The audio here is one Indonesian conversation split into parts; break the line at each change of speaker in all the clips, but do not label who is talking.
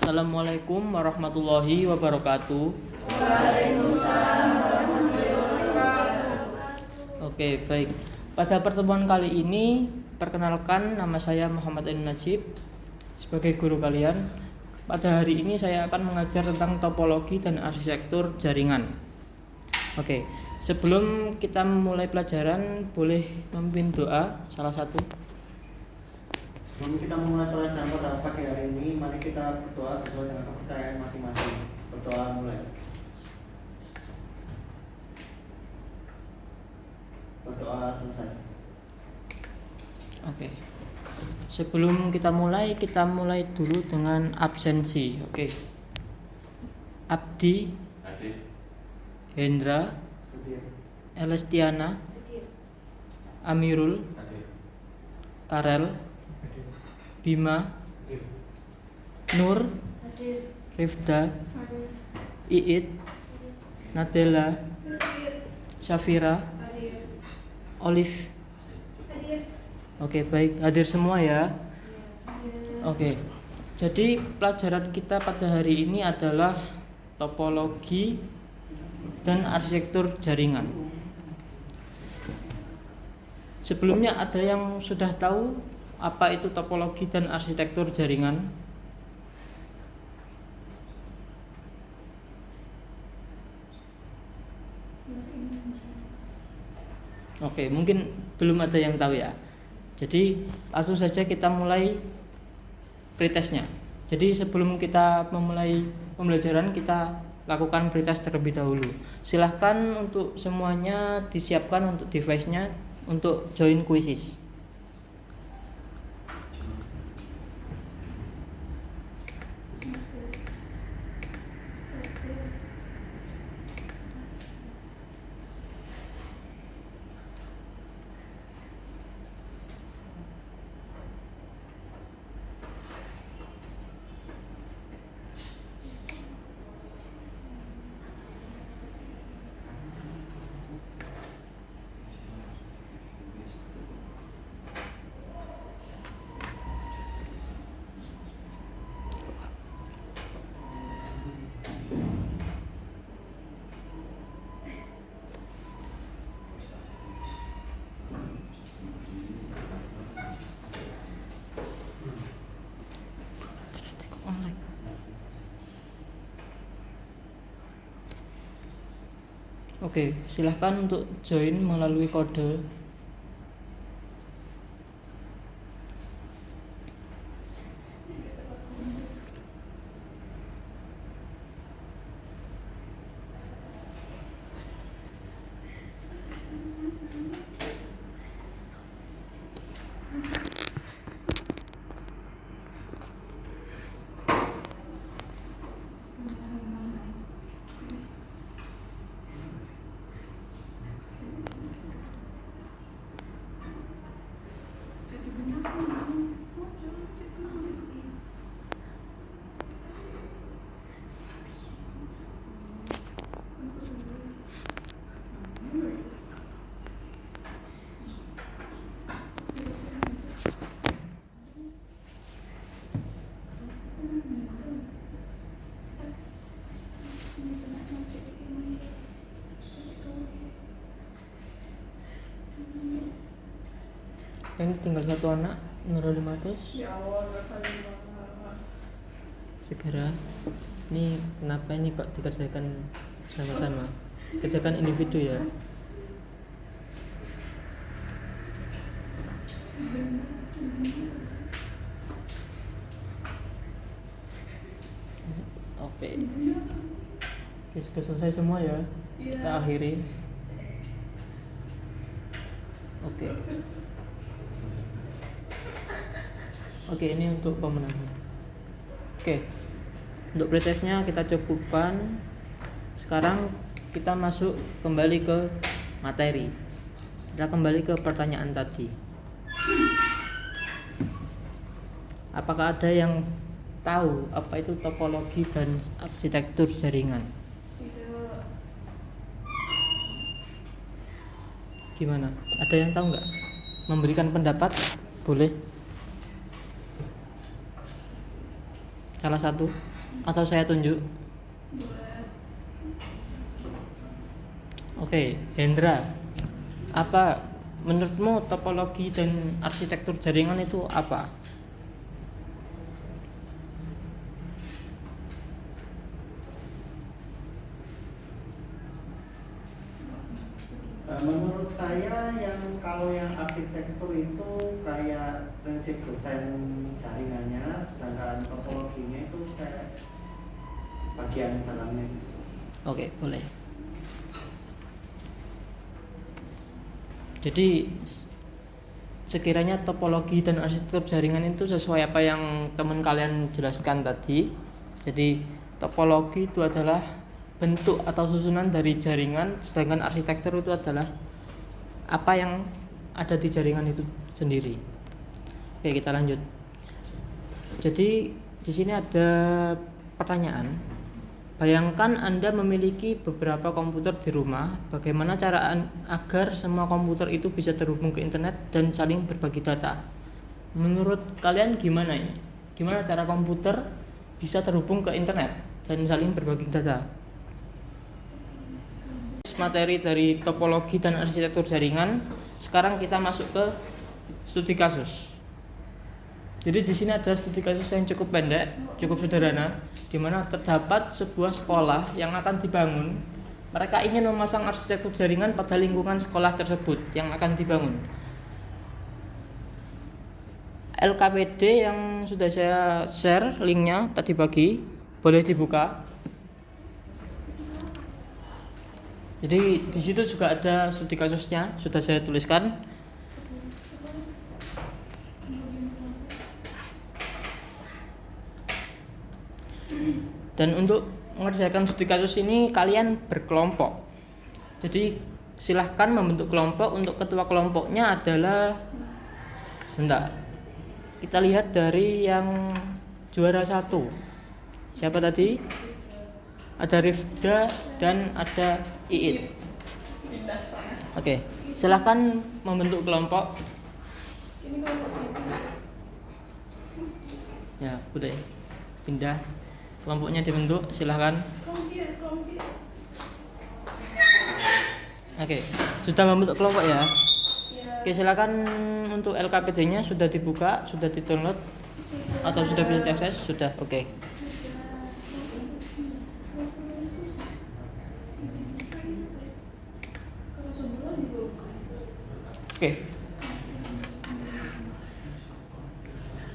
Assalamualaikum warahmatullahi wabarakatuh.
Waalaikumsalam warahmatullahi wabarakatuh.
Oke, baik. Pada pertemuan kali ini, perkenalkan, nama saya Muhammad Ain Najib sebagai guru kalian. Pada hari ini saya akan mengajar tentang topologi dan arsitektur jaringan. Oke, sebelum kita memulai pelajaran, boleh memimpin doa salah satu.
Sebelum kita memulai pelajaran pada pagi hari ini, mari kita berdoa sesuai dengan kepercayaan masing-masing. Berdoa mulai. Berdoa selesai.
Oke. Sebelum kita mulai dulu dengan absensi. Oke. Abdi, Hendra, Elestiana, Amirul, Karel, Bima, Nur, Rifda, Iit, Nadela, Syafira, Olive. Oke, baik, hadir semua ya. Oke. Jadi pelajaran kita pada hari ini adalah topologi dan arsitektur jaringan. Sebelumnya ada yang sudah tahu apa itu topologi dan arsitektur jaringan? Oke, mungkin belum ada yang tahu ya. Jadi langsung saja kita mulai pretestnya. Jadi sebelum kita memulai pembelajaran, kita lakukan pretest terlebih dahulu. Silahkan untuk semuanya disiapkan untuk device-nya untuk join quizzes. Oke, silahkan untuk join melalui kode. Ini tinggal satu anak, Nurul Matus.
Ya Allah,
Segera. Ini kenapa ini kok dikerjakan sama-sama? Kerjakan individu ya. Oke. Oke, sudah selesai semua ya. Kita akhiri. Oke. Oke, ini untuk pemenangnya. Oke. Untuk pretestnya kita cukupkan. Sekarang kita masuk kembali ke materi. Kita kembali ke pertanyaan tadi. Apakah ada yang tahu apa itu topologi dan arsitektur jaringan? Gimana? Ada yang tahu nggak? Memberikan pendapat? Boleh. Salah satu atau saya tunjuk? Oke, Hendra. Apa menurutmu topologi dan arsitektur jaringan itu apa?
Menurut saya kalau yang arsitektur itu kayak prinsip desain jaringannya, sedangkan topologinya itu kayak bagian dalamnya.
Oke, boleh. Jadi sekiranya topologi dan arsitektur jaringan itu sesuai apa yang teman kalian jelaskan tadi. Jadi topologi itu adalah bentuk atau susunan dari jaringan, sedangkan arsitektur itu adalah apa yang ada di jaringan itu sendiri. Oke, kita lanjut. Jadi di sini ada pertanyaan. Bayangkan Anda memiliki beberapa komputer di rumah. Bagaimana cara agar semua komputer itu bisa terhubung ke internet dan saling berbagi data? Menurut kalian gimana ini? Gimana cara komputer bisa terhubung ke internet dan saling berbagi data? Materi dari topologi dan arsitektur jaringan. Sekarang kita masuk ke studi kasus. Jadi di sini ada studi kasus yang cukup pendek, cukup sederhana, di mana terdapat sebuah sekolah yang akan dibangun. Mereka ingin memasang arsitektur jaringan pada lingkungan sekolah tersebut yang akan dibangun. LKPD yang sudah saya share linknya tadi pagi, boleh dibuka. Jadi di situ juga ada studi kasusnya, sudah saya tuliskan. Dan untuk mengerjakan studi kasus ini kalian berkelompok. Jadi silahkan membentuk kelompok. Untuk ketua kelompoknya adalah, sebentar, kita lihat dari yang juara 1. Siapa tadi? Ada Rifda dan ada Iit. Oke, silahkan membentuk kelompok. Ya, udah pindah. Kelompoknya dibentuk, silahkan. Oke, sudah membentuk kelompok ya? Oke, silahkan. Untuk LKPD-nya sudah dibuka, sudah di-download atau sudah bisa diakses? Sudah, oke. Oke.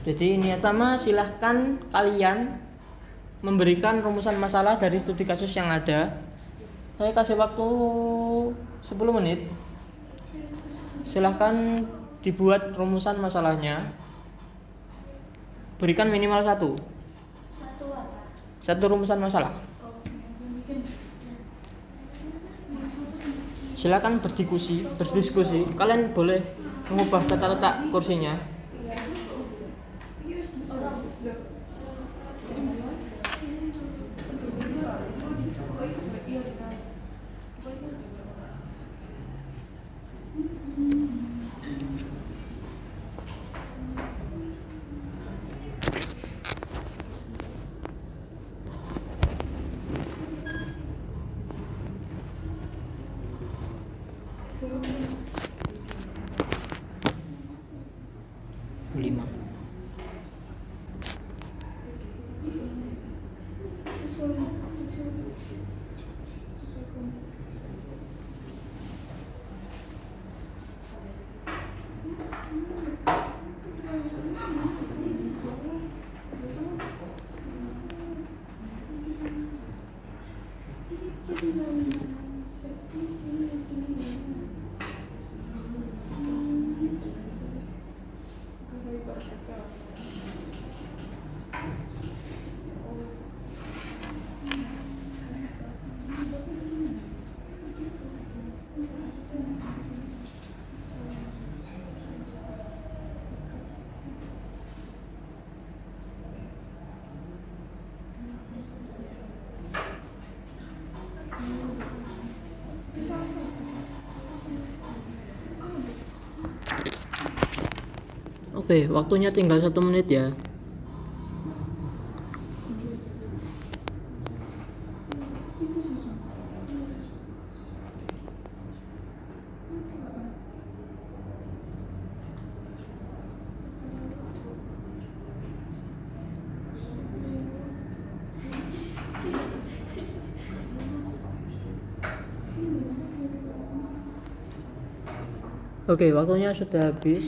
Jadi niat pertama, silahkan kalian memberikan rumusan masalah dari studi kasus yang ada. Saya kasih waktu 10 menit. Silahkan dibuat rumusan masalahnya. Berikan minimal 1. Satu rumusan masalah. Silakan berdiskusi. Kalian boleh mengubah tata letak kursinya. Oke, waktunya tinggal 1 menit ya. Oke, waktunya sudah habis.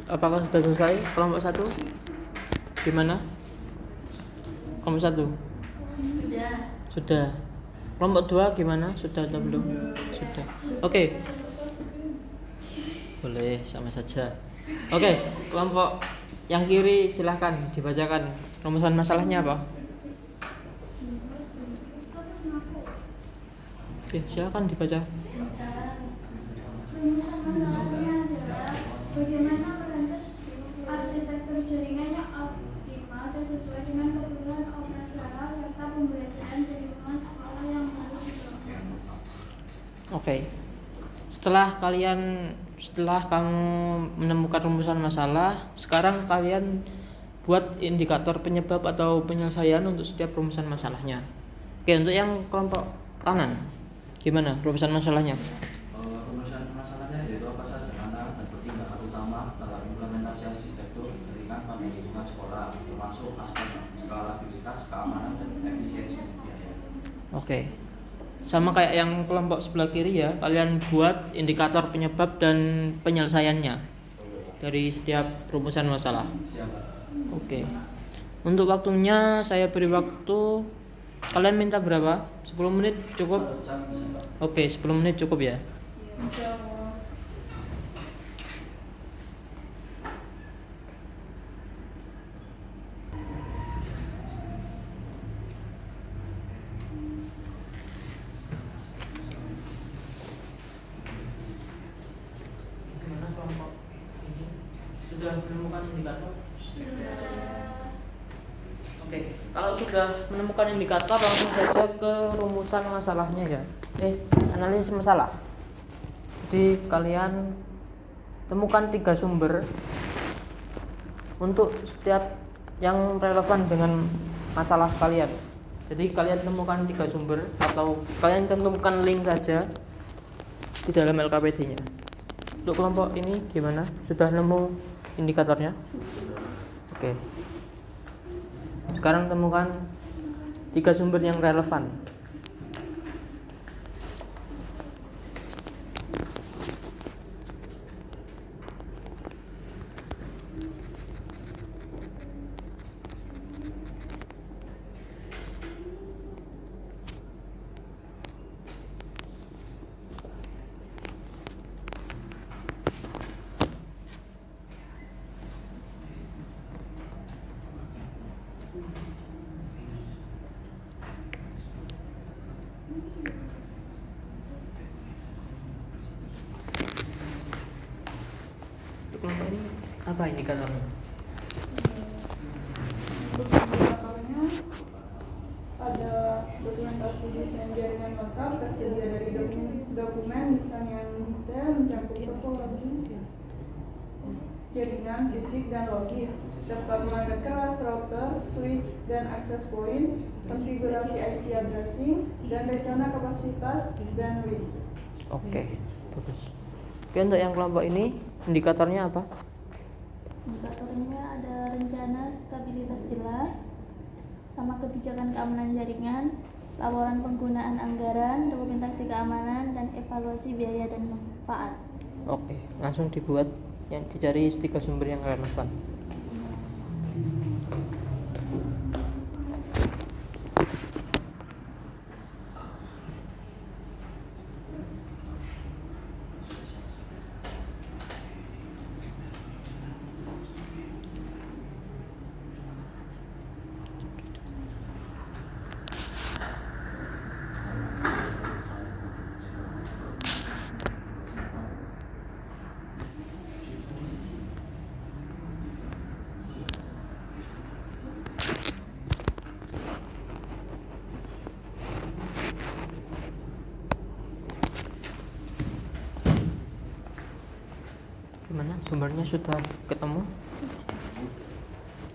Apakah sudah selesai kelompok 1? Gimana? Kelompok 1? Sudah. Kelompok 2 gimana? Sudah atau belum? Sudah. Oke. Boleh, sama saja. Oke, kelompok yang kiri silahkan dibacakan rumusan masalahnya apa? Oke, silahkan dibaca.
Rumusan masalahnya adalah bagaimana merancang arsitektur jaringan yang optimal dan sesuai dengan kebutuhan operasional serta pembelajaran di lingkungan sekolah yang harus dilakukan.
Oke. Setelah kamu menemukan rumusan masalah, sekarang kalian buat indikator penyebab atau penyelesaian untuk setiap rumusan masalahnya. Oke, untuk yang kelompok kanan, gimana rumusan masalahnya?
Rumusan masalahnya yaitu apa saja tantangan dan pertimbangan utama dalam implementasi arsitektur jaringan pada lingkungan sekolah, termasuk aspek skalabilitas, keamanan, dan efisiensi biaya.
Oke. Sama kayak yang kelompok sebelah kiri ya, kalian buat indikator penyebab dan penyelesaiannya dari setiap rumusan masalah.
Siap.
Oke. Untuk waktunya saya beri waktu, kalian minta berapa? 10 menit cukup?
1 jam bisa, Pak.
Oke, 10 menit cukup ya.
Insyaallah.
Gimana kelompok ini? Sudah menemukan indikator? Oke, kalau sudah menemukan indikator langsung saja ke rumusan masalahnya ya. Analisis masalah. Jadi kalian temukan 3 sumber untuk setiap yang relevan dengan masalah kalian. Jadi kalian temukan 3 sumber atau kalian cantumkan link saja di dalam LKPD-nya. Untuk kelompok ini gimana? Sudah nemu indikatornya? Oke. Sekarang temukan 3 sumber yang relevan. Untuk kelompok ini apa indikatornya?
Untuk indikatornya ada dokumentasi desain jaringan lengkap tersedia dari dokumen desain yang detail mencakup topologi jaringan fisik dan logis, daftar perangkat keras, router, switch, dan access point, konfigurasi IP addressing, dan rencana kapasitas bandwidth.
Oke, bagus. Oke, untuk yang kelompok ini indikatornya apa?
Indikatornya ada rencana stabilitas jelas, sama kebijakan keamanan jaringan, laporan penggunaan anggaran, dokumentasi keamanan, dan evaluasi biaya dan manfaat.
Oke, langsung dibuat yang dicari 3 sumber yang relevan. Gimana? Sumbernya sudah ketemu?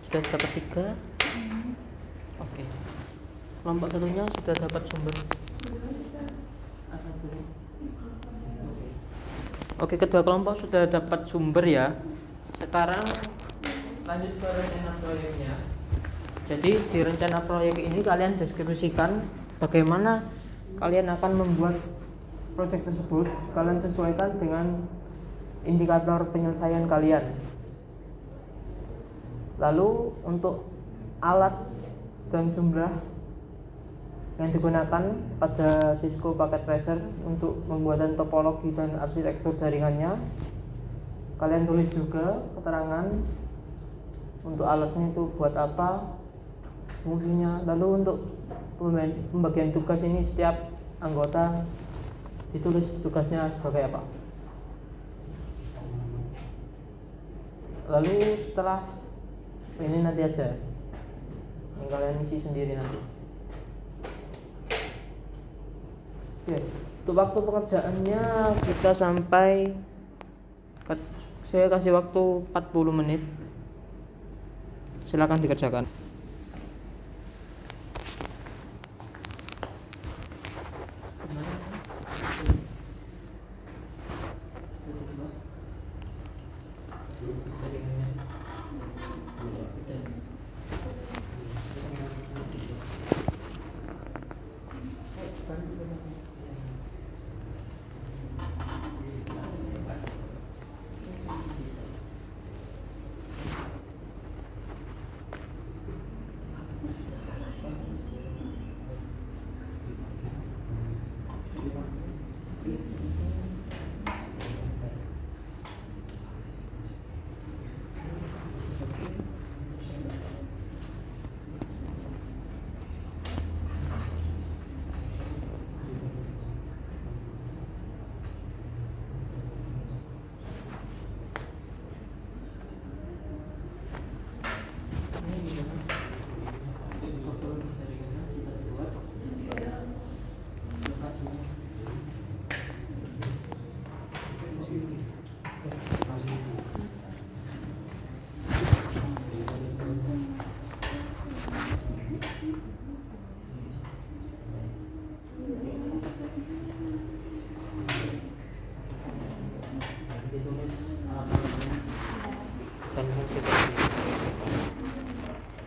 Sudah dapat 3? Oke. Kelompok satunya sudah dapat sumber? Ada belum? Oke, kedua kelompok sudah dapat sumber ya. Sekarang lanjut ke rencana proyeknya. Jadi di rencana proyek ini kalian deskripsikan bagaimana kalian akan membuat proyek tersebut. Kalian sesuaikan dengan indikator penyelesaian kalian. Lalu untuk alat dan jumlah yang digunakan pada Cisco Packet Tracer untuk pembuatan topologi dan arsitektur jaringannya, kalian tulis juga keterangan untuk alatnya itu buat apa, fungsinya. Lalu untuk pembagian tugas ini setiap anggota ditulis tugasnya sebagai apa. Lalu setelah ini nanti aja yang kalian isi sendiri nanti. Oke, untuk waktu pekerjaannya kita sampai, saya kasih waktu 40 menit. Silakan dikerjakan.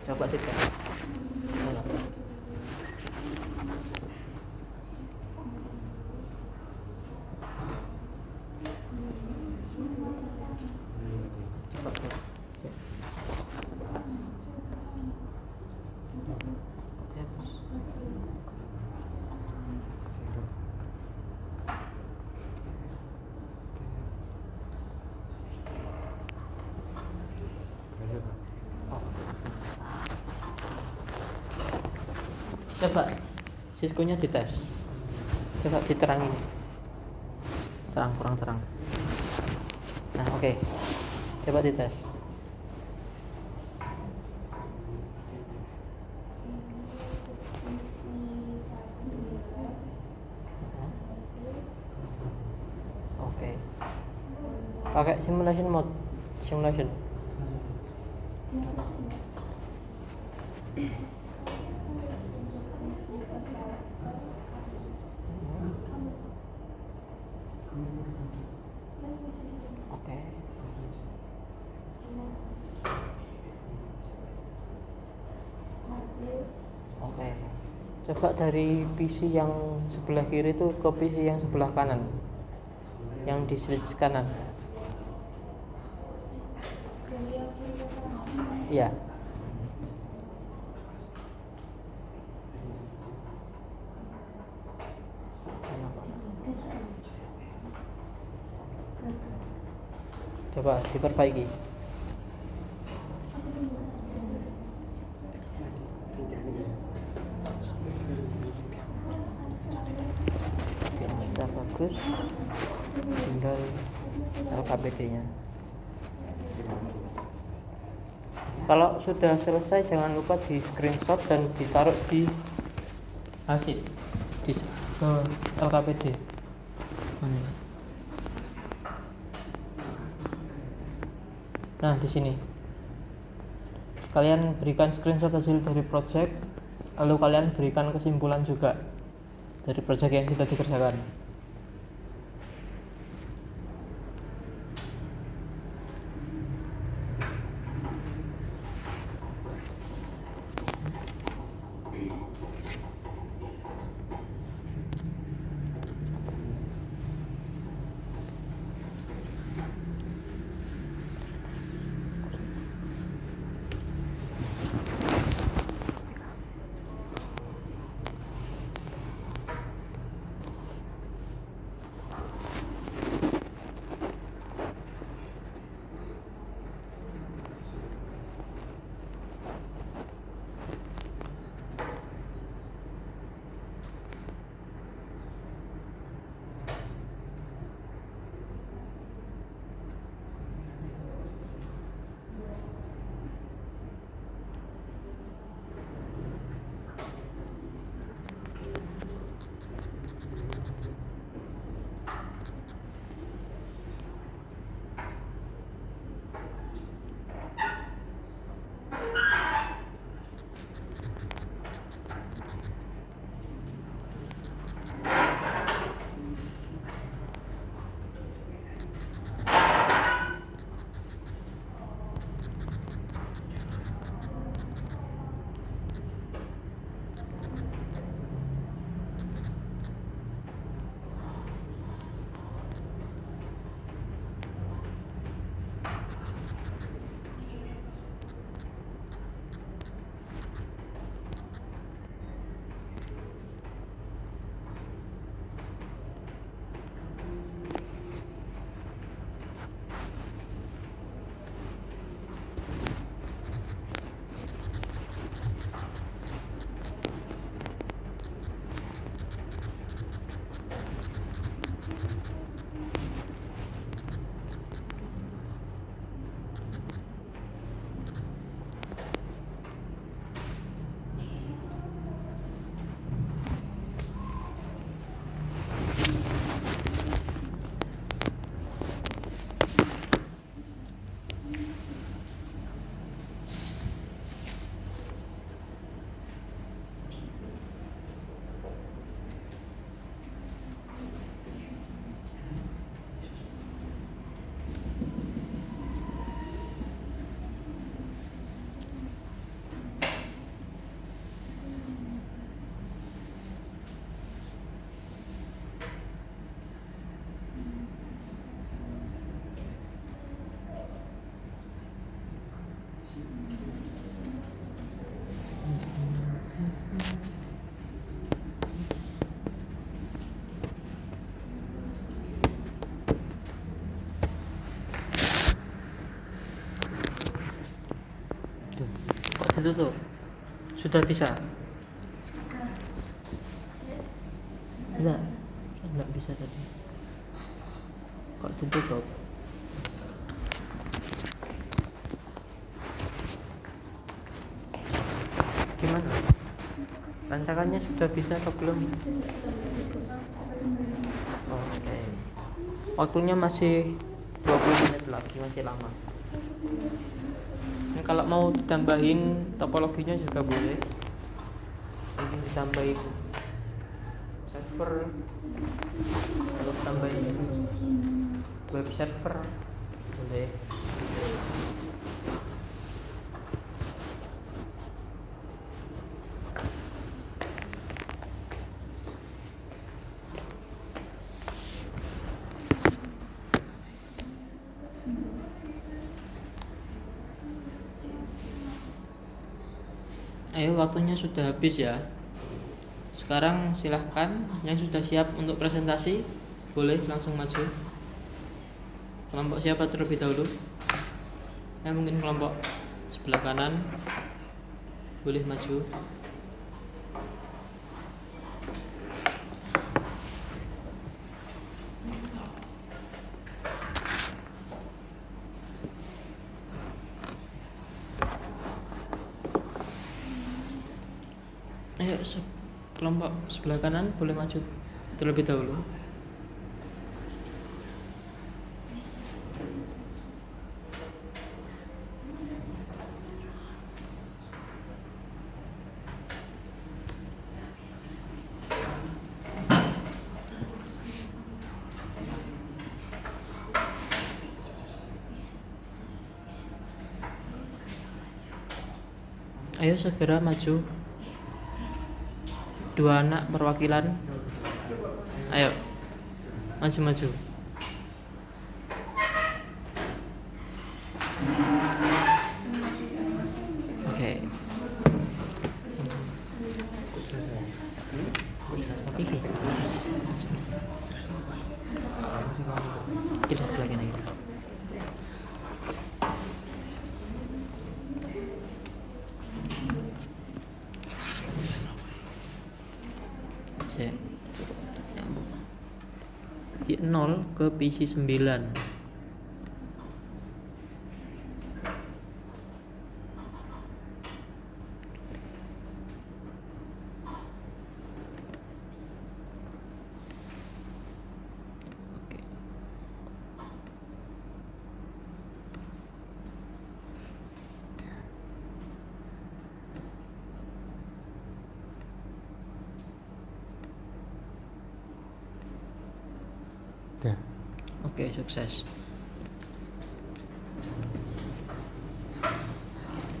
Coba sih kan. Coba Cisco-nya dites. Coba diterangin. Terang, kurang terang. Nah, oke. Coba dites. Oke. Pakai simulation mode. Simulation. Oke. Oke. Coba dari PC yang sebelah kiri itu ke PC yang sebelah kanan. Yang di switch kanan. Iya. Coba diperbaiki. Oke, sudah bagus. Tinggal LKPD-nya. Kalau sudah selesai jangan lupa di screenshot dan ditaruh di hasil di LKPD. Nah, di sini kalian berikan screenshot hasil dari project, lalu kalian berikan kesimpulan juga dari project yang sudah dikerjakan. ditutup. Sudah bisa? Enggak bisa tadi. Kok ditutup? Gimana? Rancangannya sudah bisa atau belum? Oke. Waktunya masih 20 menit lagi, masih lama. Ini kalau mau ditambahin topologinya juga boleh. Mungkin ditambahin server atau tambahin web server boleh. Ayo, waktunya sudah habis ya. Sekarang silahkan yang sudah siap untuk presentasi boleh langsung maju. Kelompok siapa terlebih dahulu? Mungkin kelompok sebelah kanan boleh maju. Ayo, kelompok sebelah kanan boleh maju terlebih dahulu. Ayo segera maju. Dua anak perwakilan. Ayo, maju-maju. Oke. Iki. Tidak lagi nih. Cek. 0 ke PC 9. Oke. Oke, sukses.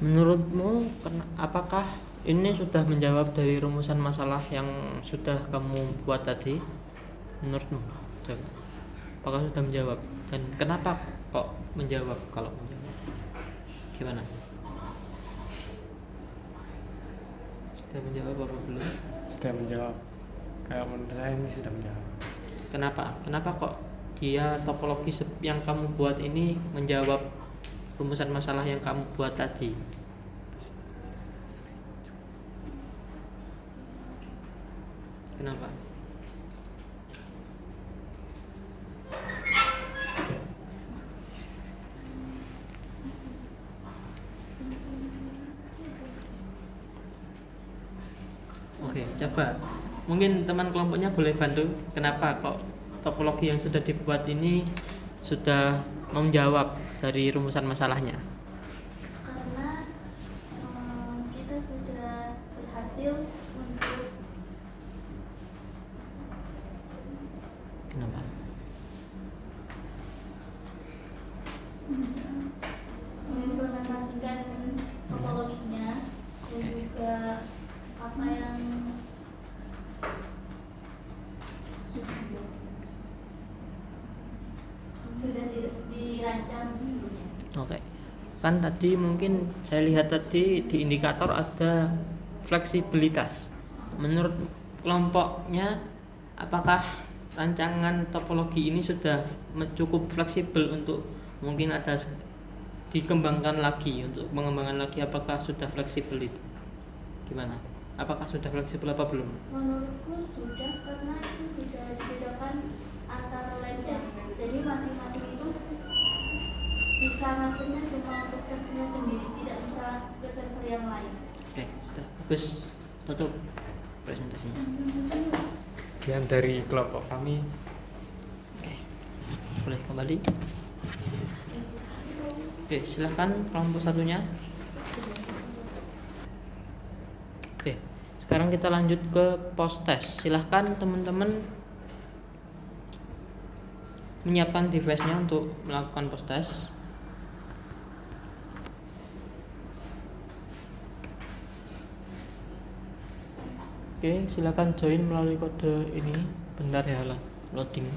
Menurutmu apakah ini sudah menjawab dari rumusan masalah yang sudah kamu buat tadi? Menurutmu? Coba. Apakah sudah menjawab? Dan kenapa kok menjawab kalau menjawab? Gimana? Sudah menjawab apa belum?
Sudah menjawab. Kalau menurut saya ini sudah menjawab.
Kenapa? Kenapa kok dia topologi yang kamu buat ini menjawab rumusan masalah yang kamu buat tadi? Kenapa? Oke, coba. Mungkin teman kelompoknya boleh bantu. Kenapa kok topologi yang sudah dibuat ini sudah menjawab dari rumusan masalahnya?
Karena kita sudah berhasil untuk
Kenapa?
mengimplementasikan topologinya dan juga apa yang sudah dirancang sebelumnya.
Oke. Kan tadi mungkin saya lihat tadi di indikator ada fleksibilitas. Menurut kelompoknya, apakah rancangan topologi ini sudah cukup fleksibel untuk mungkin ada dikembangkan lagi, untuk pengembangan lagi apakah sudah fleksibel itu? Gimana? Apakah sudah fleksibel apa belum?
Menurutku sudah, karena itu sudah dibedakan antara labnya. Jadi masing-masing itu bisa masuknya cuma untuk servernya sendiri, tidak bisa ke server yang lain.
Oke, sudah bagus. Tutup presentasinya.
Yang dari kelompok kami
Oke, boleh kembali. Oke, silahkan kelompok satunya. Oke, sekarang kita lanjut ke post test. Silahkan teman-teman menyiapkan device-nya untuk melakukan post test. Oke, silakan join melalui kode ini. Bentar ya, loading.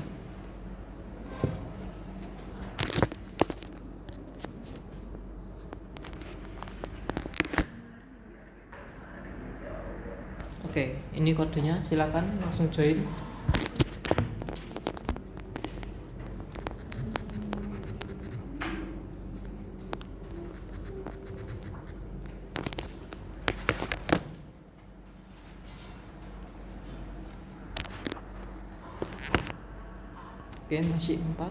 Oke, ini kodenya. Silakan langsung join. Oke, masih 4.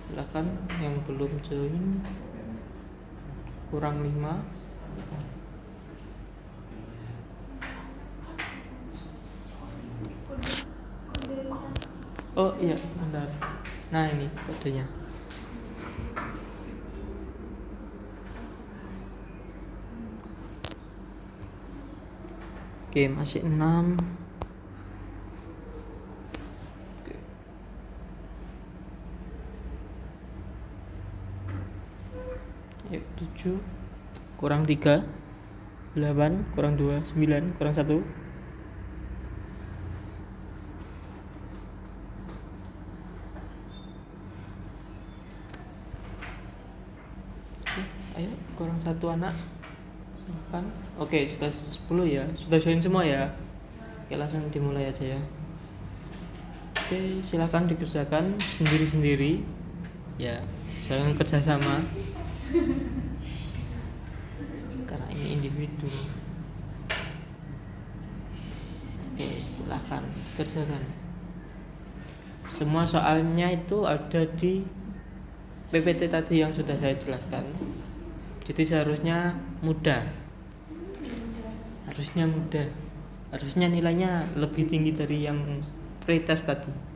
Silakan yang belum join. Kurang 5. Oh iya, bentar. Nah, ini kodenya. Oke, masih 6. Yuk, 7 kurang 3, 8 kurang 2, 9 kurang 1. Oke, ayo kurang 1 anak. Silahkan. Oke, sudah 10 ya. Sudah join semua ya. Oke, langsung dimulai aja ya. Oke, silahkan dikerjakan sendiri-sendiri. Ya, jangan kerjasama. Karena ini individu. Oke, silahkan kerjakan. Semua soalnya itu ada di PPT tadi yang sudah saya jelaskan. Jadi seharusnya mudah. Harusnya nilainya lebih tinggi dari yang pretest tadi.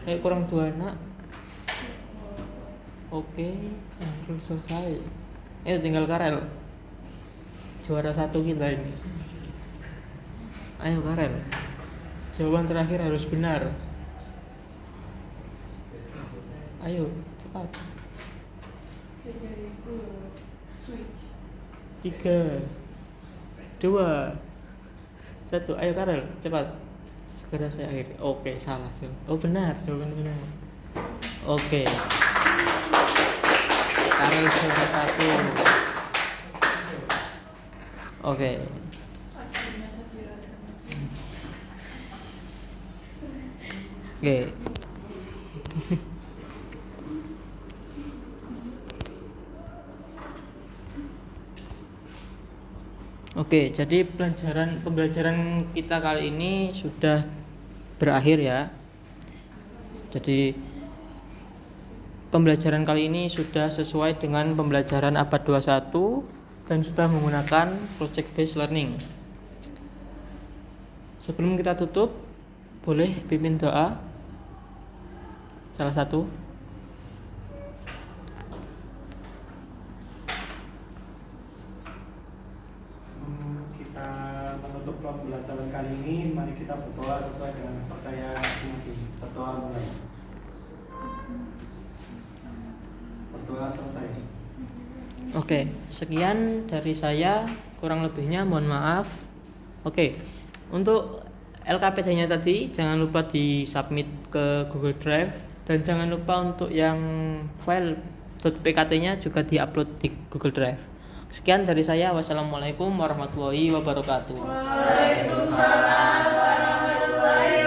Saya kurang 2 anak. Oke, yang belum selesai. Tinggal Karel. Juara 1 kita ini. Ayo Karel. Jawaban terakhir harus benar. Ayo, cepat. 3 2 1. Ayo Karel, cepat. Segera saya akhiri. Oke, salah. Oh benar, jawaban benar. Oke. Karel juara 1. Oke. Oke. Oke, jadi pembelajaran kita kali ini sudah berakhir ya. Jadi pembelajaran kali ini sudah sesuai dengan pembelajaran abad 21 dan sudah menggunakan project based learning. Sebelum kita tutup, boleh pimpin doa salah satu.
Kita menutup pembelajaran kali ini, mari kita berdoa sesuai dengan kepercayaan masing-masing. Berdoa mulai. Berdoa selesai.
Oke, sekian dari saya, kurang lebihnya mohon maaf. Oke, untuk LKPD-nya tadi jangan lupa di submit ke Google Drive, dan jangan lupa untuk yang file .pkt-nya juga diupload di Google Drive. Sekian dari saya. Wassalamualaikum warahmatullahi wabarakatuh.
Waalaikumsalam warahmatullahi